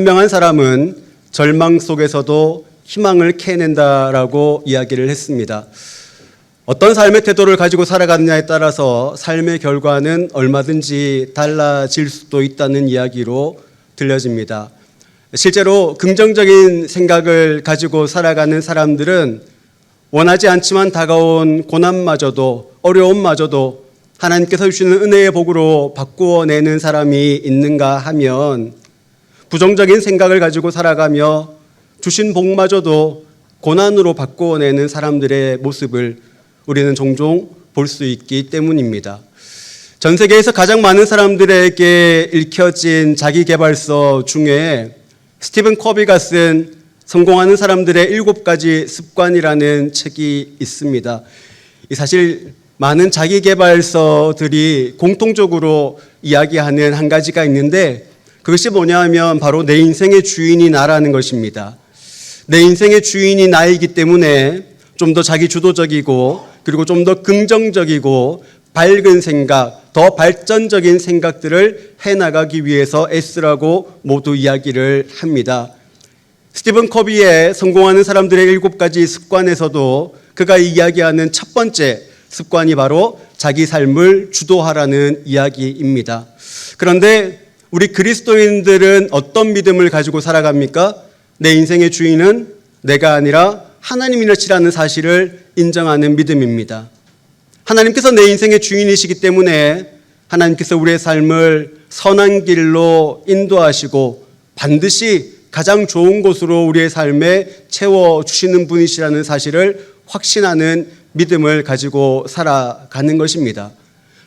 현명한 사람은 절망 속에서도 희망을 캐낸다라고 이야기를 했습니다. 어떤 삶의 태도를 가지고 살아가느냐에 따라서 삶의 결과는 얼마든지 달라질 수도 있다는 이야기로 들려집니다. 실제로 긍정적인 생각을 가지고 살아가는 사람들은 원하지 않지만 다가온 고난마저도 어려움마저도 하나님께서 주시는 은혜의 복으로 바꾸어내는 사람이 있는가 하면 부정적인 생각을 가지고 살아가며 주신 복마저도 고난으로 바꾸어내는 사람들의 모습을 우리는 종종 볼 수 있기 때문입니다. 전 세계에서 가장 많은 사람들에게 읽혀진 자기계발서 중에 스티븐 커비가 쓴 성공하는 사람들의 7가지 습관이라는 책이 있습니다. 사실 많은 자기계발서들이 공통적으로 이야기하는 한 가지가 있는데 그것이 뭐냐 하면 바로 내 인생의 주인이 나라는 것입니다. 내 인생의 주인이 나이기 때문에 좀 더 자기주도적이고 그리고 좀 더 긍정적이고 밝은 생각, 더 발전적인 생각들을 해나가기 위해서 애쓰라고 모두 이야기를 합니다. 스티븐 커비의 성공하는 사람들의 7가지 습관에서도 그가 이야기하는 첫 번째 습관이 바로 자기 삶을 주도하라는 이야기입니다. 그런데 우리 그리스도인들은 어떤 믿음을 가지고 살아갑니까? 내 인생의 주인은 내가 아니라 하나님이시라는 사실을 인정하는 믿음입니다. 하나님께서 내 인생의 주인이시기 때문에 하나님께서 우리의 삶을 선한 길로 인도하시고 반드시 가장 좋은 곳으로 우리의 삶에 채워주시는 분이시라는 사실을 확신하는 믿음을 가지고 살아가는 것입니다.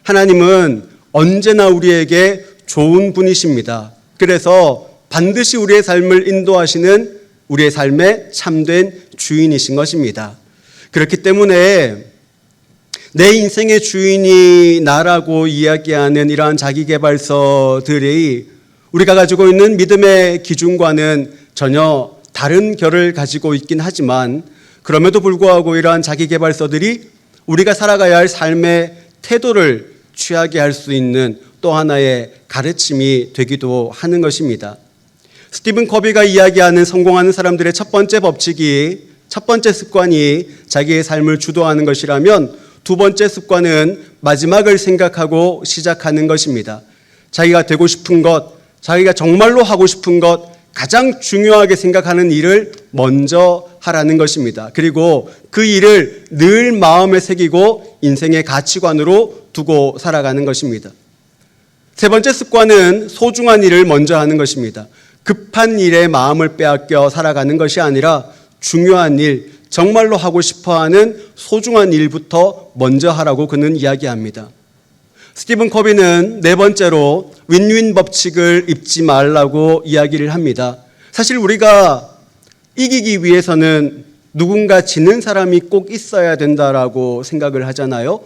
하나님은 언제나 우리에게 좋은 분이십니다. 그래서 반드시 우리의 삶을 인도하시는 우리의 삶의 참된 주인이신 것입니다. 그렇기 때문에 내 인생의 주인이 나라고 이야기하는 이러한 자기계발서들이 우리가 가지고 있는 믿음의 기준과는 전혀 다른 결을 가지고 있긴 하지만 그럼에도 불구하고 이러한 자기계발서들이 우리가 살아가야 할 삶의 태도를 취하게 할 수 있는 또 하나의 가르침이 되기도 하는 것입니다. 스티븐 커비가 이야기하는 성공하는 사람들의 첫 번째 법칙이, 첫 번째 습관이 자기의 삶을 주도하는 것이라면 두 번째 습관은 마지막을 생각하고 시작하는 것입니다. 자기가 되고 싶은 것, 자기가 정말로 하고 싶은 것, 가장 중요하게 생각하는 일을 먼저 하라는 것입니다. 그리고 그 일을 늘 마음에 새기고 인생의 가치관으로 두고 살아가는 것입니다. 세 번째 습관은 소중한 일을 먼저 하는 것입니다. 급한 일에 마음을 빼앗겨 살아가는 것이 아니라 중요한 일, 정말로 하고 싶어하는 소중한 일부터 먼저 하라고 그는 이야기합니다. 스티븐 커비는 네 번째로 윈윈 법칙을 잊지 말라고 이야기를 합니다. 사실 우리가 이기기 위해서는 누군가 지는 사람이 꼭 있어야 된다라고 생각을 하잖아요.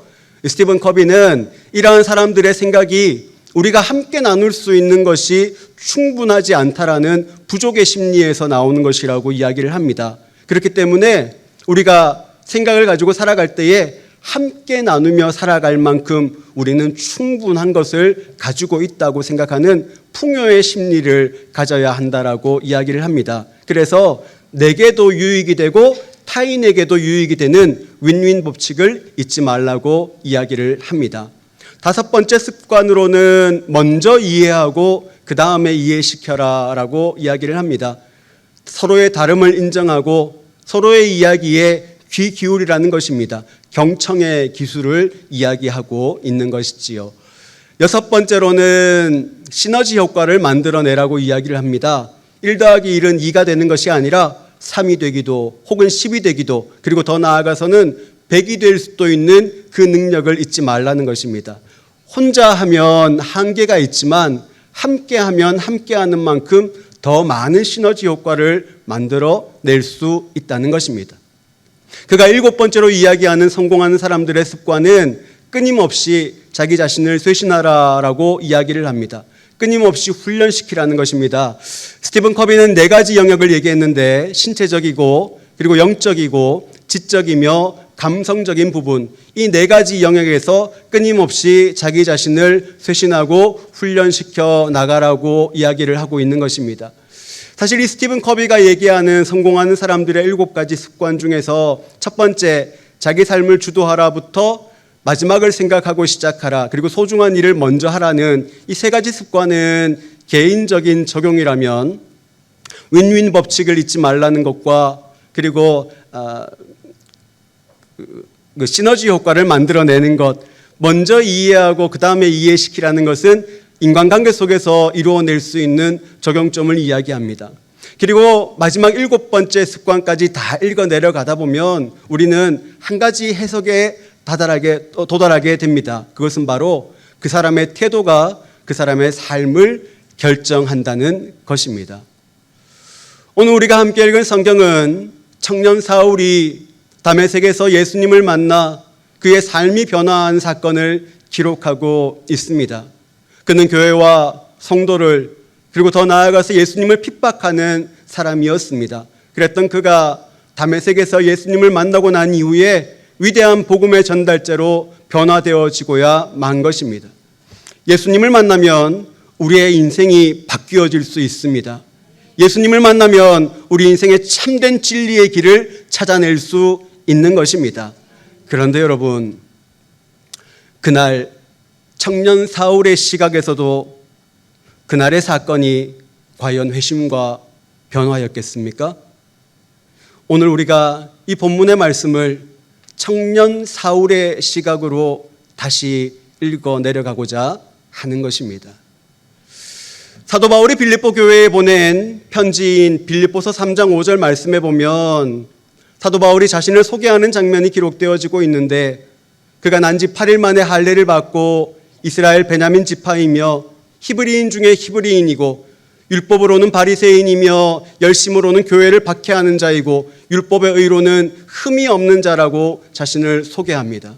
스티븐 커비는 이러한 사람들의 생각이 우리가 함께 나눌 수 있는 것이 충분하지 않다라는 부족의 심리에서 나오는 것이라고 이야기를 합니다. 그렇기 때문에 우리가 생각을 가지고 살아갈 때에 함께 나누며 살아갈 만큼 우리는 충분한 것을 가지고 있다고 생각하는 풍요의 심리를 가져야 한다라고 이야기를 합니다. 그래서 내게도 유익이 되고 타인에게도 유익이 되는 윈윈 법칙을 잊지 말라고 이야기를 합니다. 다섯 번째 습관으로는 먼저 이해하고 그 다음에 이해시켜라 라고 이야기를 합니다. 서로의 다름을 인정하고 서로의 이야기에 귀 기울이라는 것입니다. 경청의 기술을 이야기하고 있는 것이지요. 여섯 번째로는 시너지 효과를 만들어내라고 이야기를 합니다. 1 더하기 1은 2가 되는 것이 아니라 3이 되기도 혹은 10이 되기도 그리고 더 나아가서는 100이 될 수도 있는 그 능력을 잊지 말라는 것입니다. 혼자 하면 한계가 있지만 함께 하면 함께하는 만큼 더 많은 시너지 효과를 만들어낼 수 있다는 것입니다. 그가 7번째로 이야기하는 성공하는 사람들의 습관은 끊임없이 자기 자신을 쇄신하라라고 이야기를 합니다. 끊임없이 훈련시키라는 것입니다. 스티븐 커비는 4가지 영역을 얘기했는데 신체적이고 그리고 영적이고 지적이며 감성적인 부분, 이 4가지 영역에서 끊임없이 자기 자신을 쇄신하고 훈련시켜 나가라고 이야기를 하고 있는 것입니다. 사실 이 스티븐 커비가 얘기하는 성공하는 사람들의 7가지 습관 중에서 첫 번째, 자기 삶을 주도하라부터 마지막을 생각하고 시작하라, 그리고 소중한 일을 먼저 하라는 이 3가지 습관은 개인적인 적용이라면 윈윈 법칙을 잊지 말라는 것과 그리고 그 시너지 효과를 만들어내는 것, 먼저 이해하고 그 다음에 이해시키라는 것은 인간관계 속에서 이루어낼 수 있는 적용점을 이야기합니다. 그리고 마지막 7번째 습관까지 다 읽어 내려가다 보면 우리는 한 가지 해석에 도달하게 됩니다. 그것은 바로 그 사람의 태도가 그 사람의 삶을 결정한다는 것입니다. 오늘 우리가 함께 읽은 성경은 청년 사울이 다메섹에서 예수님을 만나 그의 삶이 변화한 사건을 기록하고 있습니다. 그는 교회와 성도를 그리고 더 나아가서 예수님을 핍박하는 사람이었습니다. 그랬던 그가 다메섹에서 예수님을 만나고 난 이후에 위대한 복음의 전달자로 변화되어지고야 만 것입니다. 예수님을 만나면 우리의 인생이 바뀌어질 수 있습니다. 예수님을 만나면 우리 인생의 참된 진리의 길을 찾아낼 수 있는 것입니다. 그런데 여러분, 그날 청년 사울의 시각에서도 그날의 사건이 과연 회심과 변화였겠습니까? 오늘 우리가 이 본문의 말씀을 청년 사울의 시각으로 다시 읽어 내려가고자 하는 것입니다. 사도 바울이 빌립보 교회에 보낸 편지인 빌립보서 3장 5절 말씀에 보면 사도 바울이 자신을 소개하는 장면이 기록되어지고 있는데, 그가 난 지 8일 만에 할례를 받고 이스라엘 베냐민 지파이며 히브리인 중에 히브리인이고 율법으로는 바리새인이며 열심으로는 교회를 박해하는 자이고 율법의 의로는 흠이 없는 자라고 자신을 소개합니다.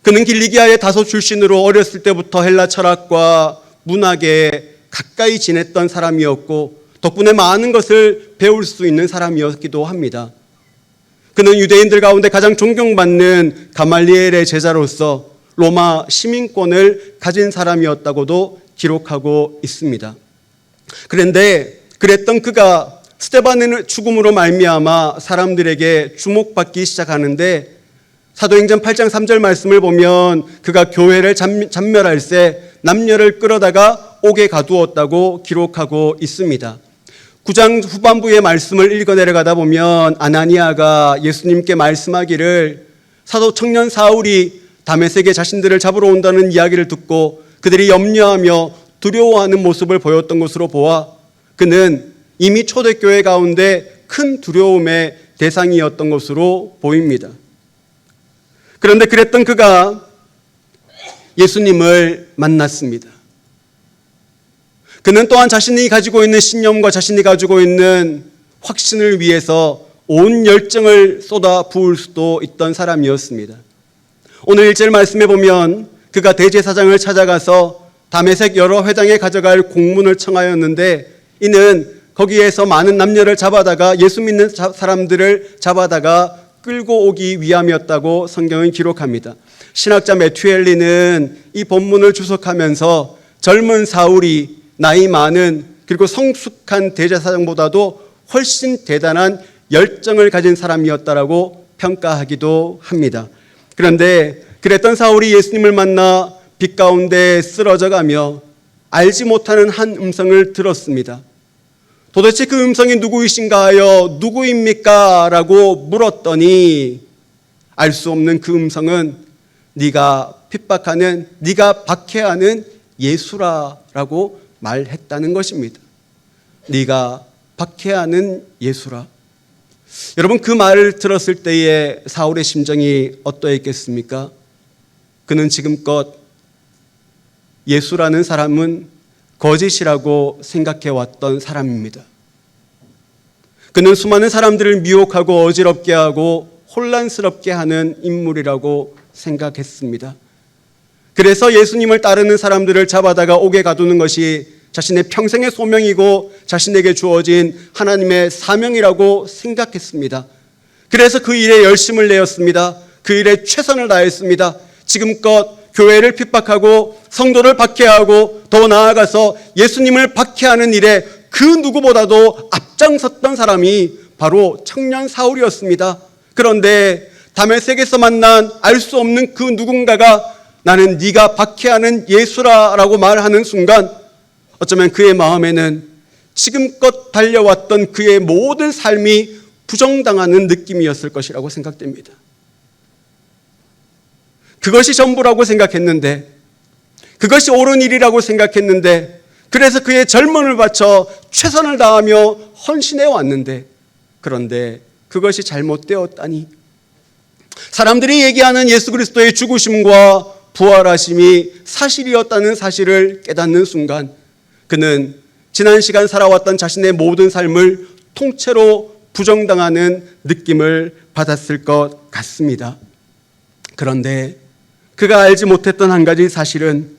그는 길리기아의 다소 출신으로 어렸을 때부터 헬라 철학과 문학에 가까이 지냈던 사람이었고 덕분에 많은 것을 배울 수 있는 사람이었기도 합니다. 그는 유대인들 가운데 가장 존경받는 가말리엘의 제자로서 로마 시민권을 가진 사람이었다고도 기록하고 있습니다. 그런데 그랬던 그가 스데반의 죽음으로 말미암아 사람들에게 주목받기 시작하는데, 사도행전 8장 3절 말씀을 보면 그가 교회를 잔멸할새 남녀를 끌어다가 옥에 가두었다고 기록하고 있습니다. 9장 후반부의 말씀을 읽어 내려가다 보면 아나니아가 예수님께 말씀하기를 사도 청년 사울이 다메섹에 자신들을 잡으러 온다는 이야기를 듣고 그들이 염려하며 두려워하는 모습을 보였던 것으로 보아 그는 이미 초대교회 가운데 큰 두려움의 대상이었던 것으로 보입니다. 그런데 그랬던 그가 예수님을 만났습니다. 그는 또한 자신이 가지고 있는 신념과 자신이 가지고 있는 확신을 위해서 온 열정을 쏟아 부을 수도 있던 사람이었습니다. 오늘 1절 말씀에 보면 그가 대제사장을 찾아가서 다메섹 여러 회당에 가져갈 공문을 청하였는데, 이는 거기에서 많은 남녀를 잡아다가 예수 믿는 사람들을 잡아다가 끌고 오기 위함이었다고 성경은 기록합니다. 신학자 매튜엘리는 이 본문을 주석하면서 젊은 사울이 나이 많은 그리고 성숙한 대제사장보다도 훨씬 대단한 열정을 가진 사람이었다라고 평가하기도 합니다. 그런데 그랬던 사울이 예수님을 만나 빛 가운데 쓰러져가며 알지 못하는 한 음성을 들었습니다. 도대체 그 음성이 누구이신가 하여 누구입니까? 라고 물었더니 알 수 없는 그 음성은 네가 핍박하는, 네가 박해하는 예수라라고 말했다는 것입니다. 네가 박해하는 예수라. 여러분, 그 말을 들었을 때의 사울의 심정이 어떠했겠습니까? 그는 지금껏 예수라는 사람은 거짓이라고 생각해왔던 사람입니다. 그는 수많은 사람들을 미혹하고 어지럽게 하고 혼란스럽게 하는 인물이라고 생각했습니다. 그래서 예수님을 따르는 사람들을 잡아다가 옥에 가두는 것이 자신의 평생의 소명이고 자신에게 주어진 하나님의 사명이라고 생각했습니다. 그래서 그 일에 열심을 내었습니다. 그 일에 최선을 다했습니다. 지금껏 교회를 핍박하고 성도를 박해하고 더 나아가서 예수님을 박해하는 일에 그 누구보다도 앞장섰던 사람이 바로 청년 사울이었습니다. 그런데 다메섹에서 만난 알 수 없는 그 누군가가 나는 네가 박해하는 예수라라고 말하는 순간 어쩌면 그의 마음에는 지금껏 달려왔던 그의 모든 삶이 부정당하는 느낌이었을 것이라고 생각됩니다. 그것이 전부라고 생각했는데, 그것이 옳은 일이라고 생각했는데, 그래서 그의 젊음을 바쳐 최선을 다하며 헌신해 왔는데, 그런데 그것이 잘못되었다니. 사람들이 얘기하는 예수 그리스도의 죽으심과 부활하심이 사실이었다는 사실을 깨닫는 순간 그는 지난 시간 살아왔던 자신의 모든 삶을 통째로 부정당하는 느낌을 받았을 것 같습니다. 그런데 그가 알지 못했던 한 가지 사실은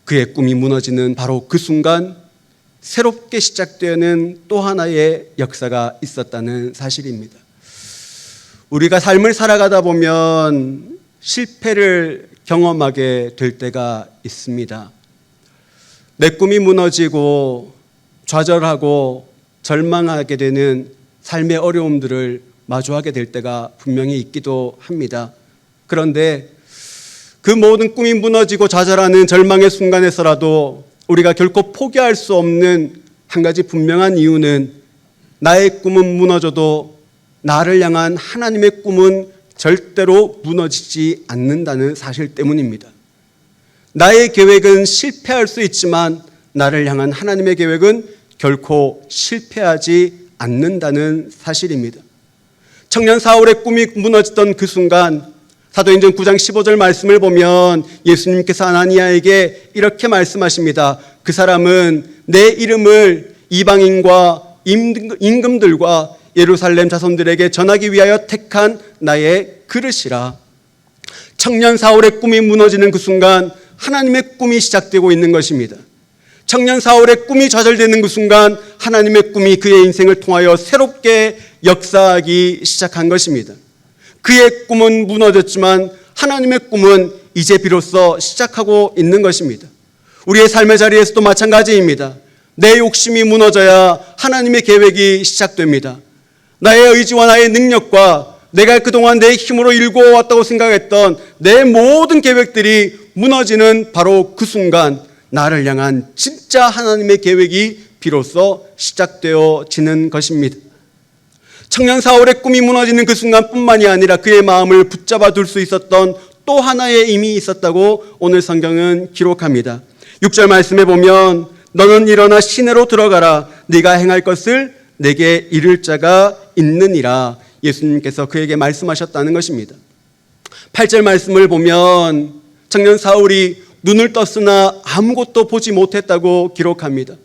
그의 꿈이 무너지는 바로 그 순간 새롭게 시작되는 또 하나의 역사가 있었다는 사실입니다. 우리가 삶을 살아가다 보면 실패를 경험하게 될 때가 있습니다. 내 꿈이 무너지고 좌절하고 절망하게 되는 삶의 어려움들을 마주하게 될 때가 분명히 있기도 합니다. 그런데 그 모든 꿈이 무너지고 좌절하는 절망의 순간에서라도 우리가 결코 포기할 수 없는 한 가지 분명한 이유는 나의 꿈은 무너져도 나를 향한 하나님의 꿈은 절대로 무너지지 않는다는 사실 때문입니다. 나의 계획은 실패할 수 있지만 나를 향한 하나님의 계획은 결코 실패하지 않는다는 사실입니다. 청년 사울의 꿈이 무너졌던 그 순간 사도행전 9장 15절 말씀을 보면 예수님께서 아나니아에게 이렇게 말씀하십니다. 그 사람은 내 이름을 이방인과 임금들과 예루살렘 자손들에게 전하기 위하여 택한 나의 그릇이라. 청년 사울의 꿈이 무너지는 그 순간 하나님의 꿈이 시작되고 있는 것입니다. 청년 사울의 꿈이 좌절되는 그 순간 하나님의 꿈이 그의 인생을 통하여 새롭게 역사하기 시작한 것입니다. 그의 꿈은 무너졌지만 하나님의 꿈은 이제 비로소 시작하고 있는 것입니다. 우리의 삶의 자리에서도 마찬가지입니다. 내 욕심이 무너져야 하나님의 계획이 시작됩니다. 나의 의지와 나의 능력과 내가 그동안 내 힘으로 일구어왔다고 생각했던 내 모든 계획들이 무너지는 바로 그 순간 나를 향한 진짜 하나님의 계획이 비로소 시작되어지는 것입니다. 청년 사울의 꿈이 무너지는 그 순간뿐만이 아니라 그의 마음을 붙잡아 둘 수 있었던 또 하나의 힘이 있었다고 오늘 성경은 기록합니다. 6절 말씀에 보면 너는 일어나 시내로 들어가라. 네가 행할 것을 내게 이를 자가 있느니라. 예수님께서 그에게 말씀하셨다는 것입니다. 8절 말씀을 보면 청년 사울이 눈을 떴으나 아무것도 보지 못했다고 기록합니다.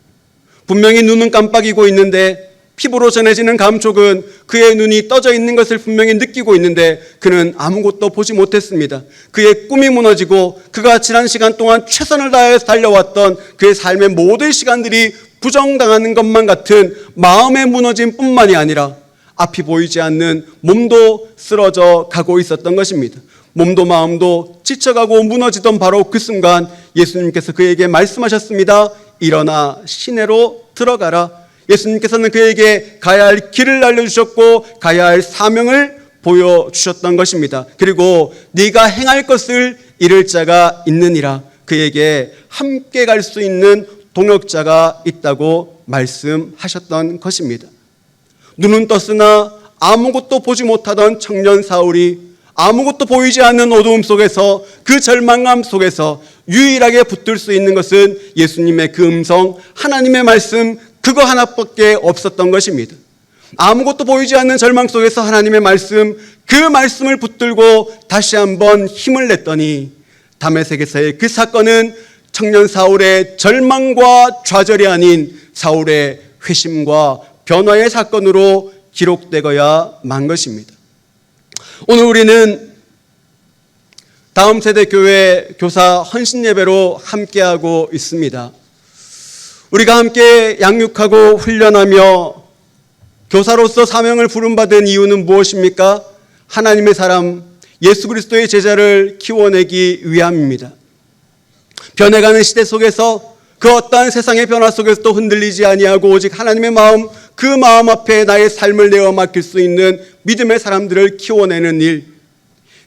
분명히 눈은 깜빡이고 있는데 피부로 전해지는 감촉은 그의 눈이 떠져 있는 것을 분명히 느끼고 있는데 그는 아무것도 보지 못했습니다. 그의 꿈이 무너지고 그가 지난 시간 동안 최선을 다해서 달려왔던 그의 삶의 모든 시간들이 부정당하는 것만 같은 마음의 무너짐 뿐만이 아니라 앞이 보이지 않는 몸도 쓰러져 가고 있었던 것입니다. 몸도 마음도 지쳐가고 무너지던 바로 그 순간 예수님께서 그에게 말씀하셨습니다. 일어나 시내로 들어가라. 예수님께서는 그에게 가야 할 길을 알려주셨고 가야 할 사명을 보여주셨던 것입니다. 그리고 네가 행할 것을 이를 자가 있느니라. 그에게 함께 갈 수 있는 동역자가 있다고 말씀하셨던 것입니다. 눈은 떴으나 아무것도 보지 못하던 청년 사울이 아무것도 보이지 않는 어두움 속에서 그 절망감 속에서 유일하게 붙들 수 있는 것은 예수님의 그 음성, 하나님의 말씀 그거 하나밖에 없었던 것입니다. 아무것도 보이지 않는 절망 속에서 하나님의 말씀, 그 말씀을 붙들고 다시 한번 힘을 냈더니 다메섹에서의 그 사건은 청년 사울의 절망과 좌절이 아닌 사울의 회심과 변화의 사건으로 기록되어야 만 것입니다. 오늘 우리는 다음 세대 교회 교사 헌신 예배로 함께하고 있습니다. 우리가 함께 양육하고 훈련하며 교사로서 사명을 부름받은 이유는 무엇입니까? 하나님의 사람 예수 그리스도의 제자를 키워내기 위함입니다. 변해가는 시대 속에서 그 어떠한 세상의 변화 속에서도 흔들리지 아니하고 오직 하나님의 마음, 그 마음 앞에 나의 삶을 내어 맡길 수 있는 믿음의 사람들을 키워내는 일,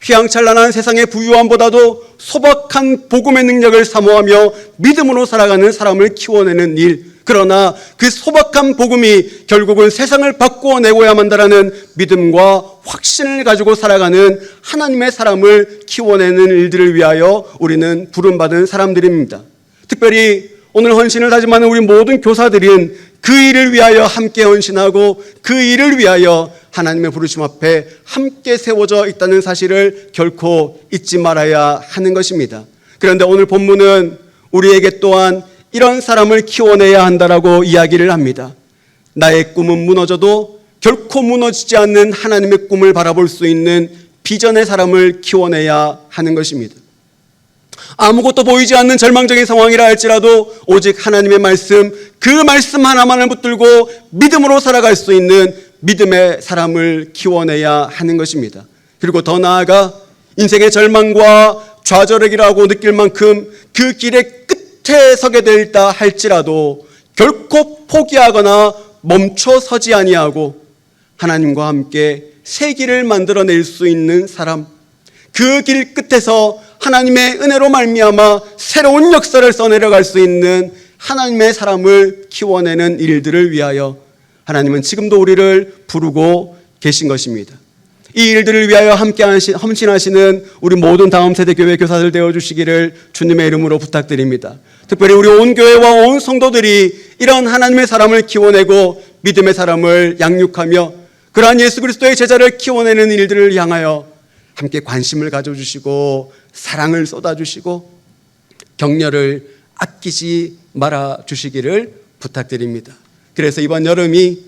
휘황찬란한 세상의 부유함보다도 소박한 복음의 능력을 사모하며 믿음으로 살아가는 사람을 키워내는 일, 그러나 그 소박한 복음이 결국은 세상을 바꾸어내고야 만다라는 믿음과 확신을 가지고 살아가는 하나님의 사람을 키워내는 일들을 위하여 우리는 부름받은 사람들입니다. 특별히 오늘 헌신을 다짐하는 우리 모든 교사들은 그 일을 위하여 함께 헌신하고 그 일을 위하여 하나님의 부르심 앞에 함께 세워져 있다는 사실을 결코 잊지 말아야 하는 것입니다. 그런데 오늘 본문은 우리에게 또한 이런 사람을 키워내야 한다라고 이야기를 합니다. 나의 꿈은 무너져도 결코 무너지지 않는 하나님의 꿈을 바라볼 수 있는 비전의 사람을 키워내야 하는 것입니다. 아무것도 보이지 않는 절망적인 상황이라 할지라도 오직 하나님의 말씀, 그 말씀 하나만을 붙들고 믿음으로 살아갈 수 있는 믿음의 사람을 키워내야 하는 것입니다. 그리고 더 나아가 인생의 절망과 좌절이라고 느낄 만큼 그 길의 끝에 서게 되다 할지라도 결코 포기하거나 멈춰서지 아니하고 하나님과 함께 새 길을 만들어낼 수 있는 사람, 그 길 끝에서 하나님의 은혜로 말미암아 새로운 역사를 써내려갈 수 있는 하나님의 사람을 키워내는 일들을 위하여 하나님은 지금도 우리를 부르고 계신 것입니다. 이 일들을 위하여 함께 헌신하시는 우리 모든 다음 세대 교회 교사들 되어주시기를 주님의 이름으로 부탁드립니다. 특별히 우리 온 교회와 온 성도들이 이런 하나님의 사람을 키워내고 믿음의 사람을 양육하며 그러한 예수 그리스도의 제자를 키워내는 일들을 향하여 함께 관심을 가져주시고 사랑을 쏟아주시고 격려를 아끼지 말아주시기를 부탁드립니다. 그래서 이번 여름이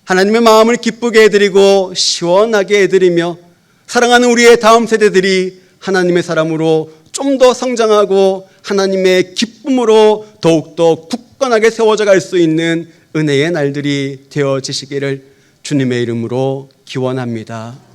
하나님의 마음을 기쁘게 해드리고 시원하게 해드리며 사랑하는 우리의 다음 세대들이 하나님의 사람으로 좀 더 성장하고 하나님의 기쁨으로 더욱더 굳건하게 세워져 갈 수 있는 은혜의 날들이 되어지시기를 주님의 이름으로 기원합니다.